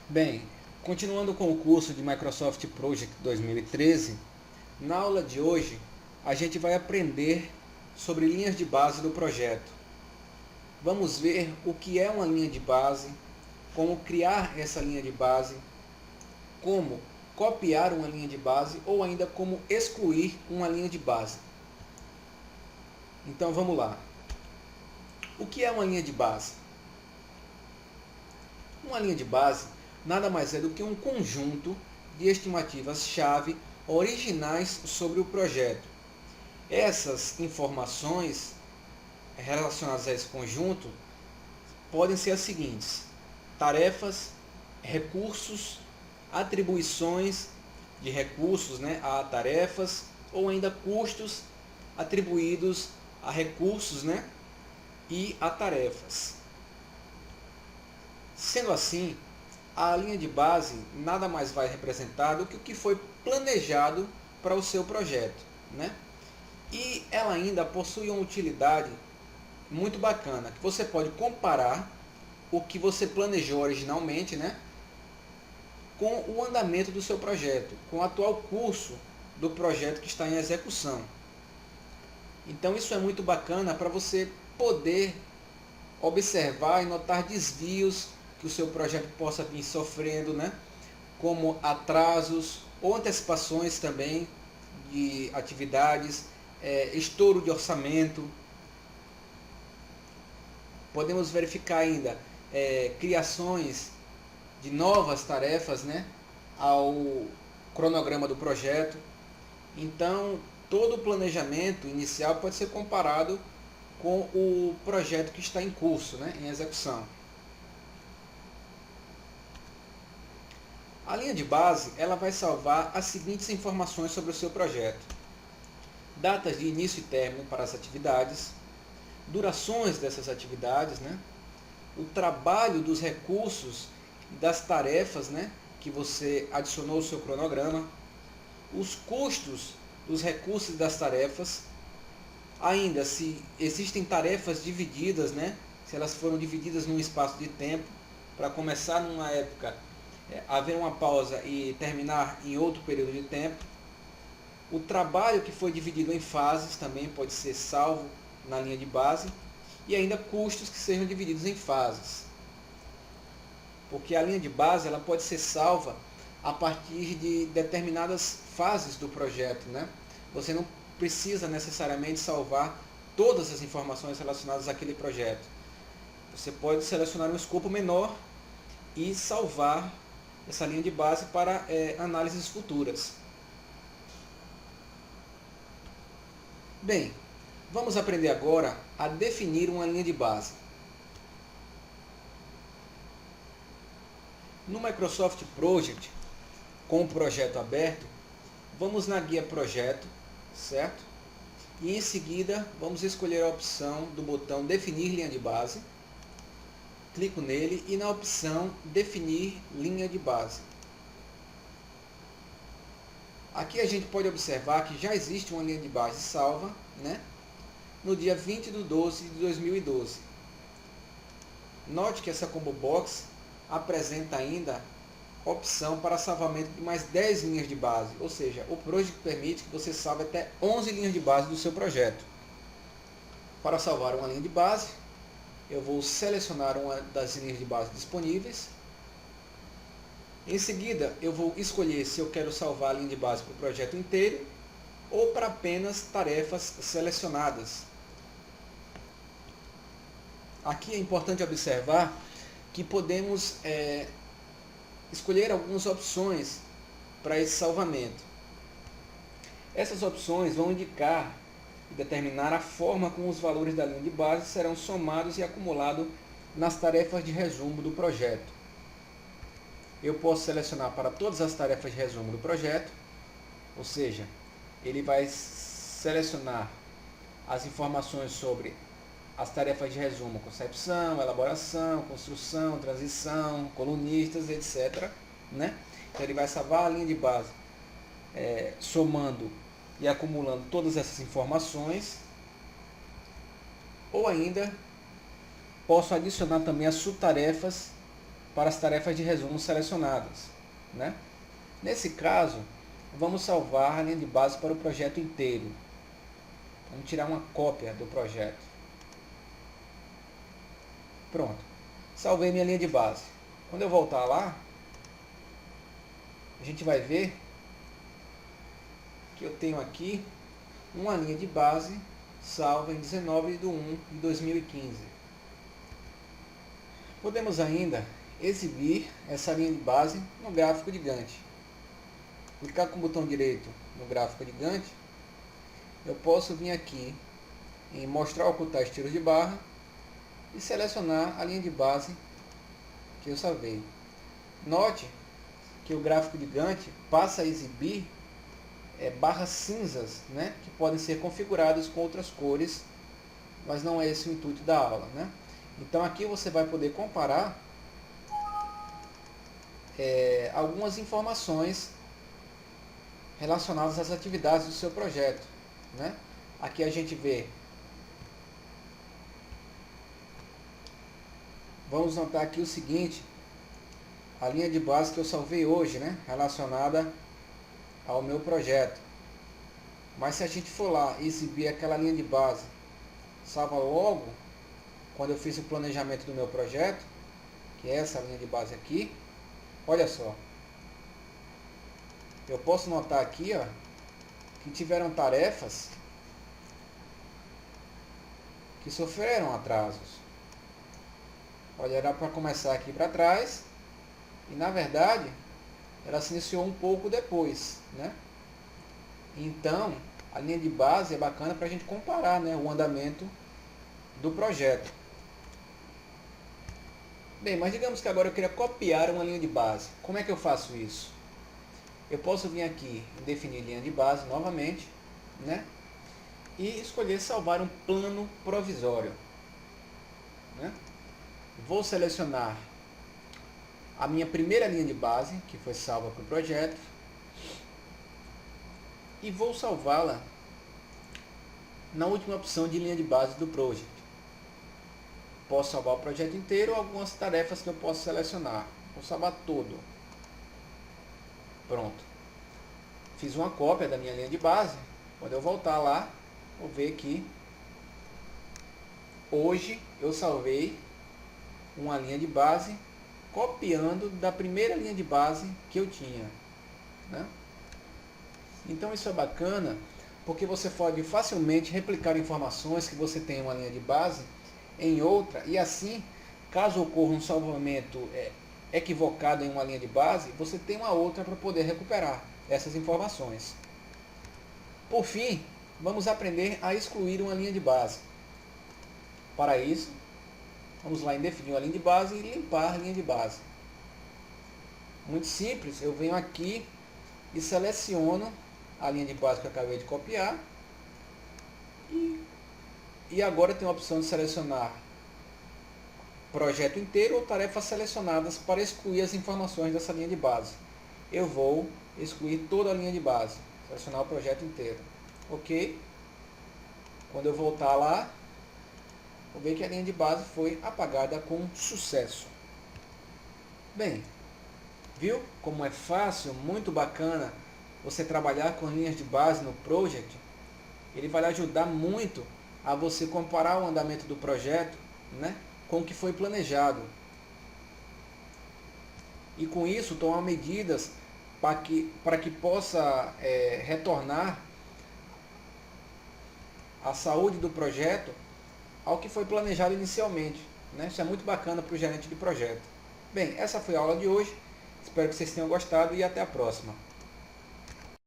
Bem, continuando com o curso de Microsoft Project 2013, na aula de hoje a gente vai aprender sobre linhas de base do projeto. Vamos ver o que é uma linha de base, como criar essa linha de base, como copiar uma linha de base ou ainda como excluir uma linha de base. Então vamos lá. O que é uma linha de base? Uma linha de base nada mais é do que um conjunto de estimativas-chave originais sobre o projeto. Essas informações relacionadas a esse conjunto podem ser as seguintes: tarefas, recursos, atribuições de recursos, a tarefas, ou ainda custos atribuídos a recursos, e a tarefas. Sendo assim, a linha de base nada mais vai representar do que o que foi planejado para o seu projeto, E ela ainda possui uma utilidade muito bacana, que você pode comparar o que você planejou originalmente, com o andamento do seu projeto, com o atual curso do projeto que está em execução. Então isso é muito bacana para você poder observar e notar desvios que o seu projeto possa vir sofrendo, como atrasos ou antecipações também de atividades, estouro de orçamento. Podemos verificar ainda criações de novas tarefas, ao cronograma do projeto. Então, todo o planejamento inicial pode ser comparado com o projeto que está em curso, em execução. A linha de base ela vai salvar as seguintes informações sobre o seu projeto: datas de início e término para as atividades, durações dessas atividades, o trabalho dos recursos e das tarefas, que você adicionou ao seu cronograma, os custos dos recursos e das tarefas, ainda se existem tarefas divididas, se elas foram divididas num espaço de tempo, para começar numa época, haver uma pausa e terminar em outro período de tempo. O trabalho que foi dividido em fases também pode ser salvo na linha de base, e ainda custos que sejam divididos em fases. Porque a linha de base ela pode ser salva a partir de determinadas fases do projeto, Você não precisa necessariamente salvar todas as informações relacionadas àquele projeto. Você pode selecionar um escopo menor e salvar essa linha de base para análises futuras. Bem, vamos aprender agora a definir uma linha de base. No Microsoft Project, com o projeto aberto, vamos na guia Projeto, certo? E em seguida vamos escolher a opção do botão Definir linha de base. Clico nele e na opção Definir linha de base. Aqui a gente pode observar que já existe uma linha de base salva, no dia 20/12 de 2012. Note que essa combo box apresenta ainda opção para salvamento de mais 10 linhas de base, ou seja, o Project permite que você salve até 11 linhas de base do seu projeto. Para salvar uma linha de base, eu vou selecionar uma das linhas de base disponíveis. Em seguida, eu vou escolher se eu quero salvar a linha de base para o projeto inteiro ou para apenas tarefas selecionadas. Aqui é importante observar que podemos escolher algumas opções para esse salvamento. Essas opções vão indicar e determinar a forma como os valores da linha de base serão somados e acumulados nas tarefas de resumo do projeto. Eu posso selecionar para todas as tarefas de resumo do projeto, ou seja, ele vai selecionar as informações sobre as tarefas de resumo: concepção, elaboração, construção, transição, colunistas, etc. Então ele vai salvar a linha de base somando e acumulando todas essas informações. Ou ainda posso adicionar também as subtarefas para as tarefas de resumo selecionadas, né? Nesse caso, vamos salvar a linha de base para o projeto inteiro. Vamos tirar uma cópia do projeto. Pronto. Salvei minha linha de base. Quando eu voltar lá, a gente vai ver que eu tenho aqui uma linha de base salva em 19/1/2015. Podemos ainda exibir essa linha de base no gráfico de Gantt. Clicar com o botão direito no gráfico de Gantt, eu posso vir aqui em mostrar ou ocultar estilos de barra e selecionar a linha de base que eu salvei. Note que o gráfico de Gantt passa a exibir barras cinzas, né, que podem ser configuradas com outras cores, mas não é esse o intuito da aula, né? Então aqui você vai poder comparar algumas informações relacionadas às atividades do seu projeto, né? Aqui a gente vê, vamos notar aqui o seguinte, a linha de base que eu salvei hoje, né, relacionada ao meu projeto. Mas se a gente for lá e exibir aquela linha de base salva logo quando eu fiz o planejamento do meu projeto, que é essa linha de base aqui, olha só, eu posso notar aqui, ó, que tiveram tarefas que sofreram atrasos. Olha, era para começar aqui para trás e na verdade ela se iniciou um pouco depois, né? Então a linha de base é bacana para a gente comparar, né, o andamento do projeto. Bem, mas digamos que agora eu queria copiar uma linha de base. Como é que eu faço isso? Eu posso vir aqui em definir linha de base novamente, né? E escolher salvar um plano provisório, né? Vou selecionar a minha primeira linha de base, que foi salva para o projeto, e vou salvá-la na última opção de linha de base do project. Posso salvar o projeto inteiro ou algumas tarefas que eu posso selecionar. Vou salvar todo. Pronto. Fiz uma cópia da minha linha de base. Quando eu voltar lá, vou ver que hoje eu salvei uma linha de base copiando da primeira linha de base que eu tinha, né? Então isso é bacana porque você pode facilmente replicar informações que você tem em uma linha de base em outra, e assim, caso ocorra um salvamento equivocado em uma linha de base, você tem uma outra para poder recuperar essas informações. Por fim, vamos aprender a excluir uma linha de base. Para isso, vamos lá em definir uma linha de base e limpar a linha de base. Muito simples, eu venho aqui e seleciono a linha de base que eu acabei de copiar. E agora tem a opção de selecionar projeto inteiro ou tarefas selecionadas para excluir as informações dessa linha de base. Eu vou excluir toda a linha de base, selecionar o projeto inteiro. Ok? Quando eu voltar lá, vou ver que a linha de base foi apagada com sucesso. Bem, viu como é fácil, muito bacana você trabalhar com linhas de base no project? Ele vai lhe ajudar muito a você comparar o andamento do projeto, né, com o que foi planejado. E com isso tomar medidas para que possa retornar a saúde do projeto ao que foi planejado inicialmente, né? Isso é muito bacana para o gerente de projeto. Bem, essa foi a aula de hoje. Espero que vocês tenham gostado e até a próxima.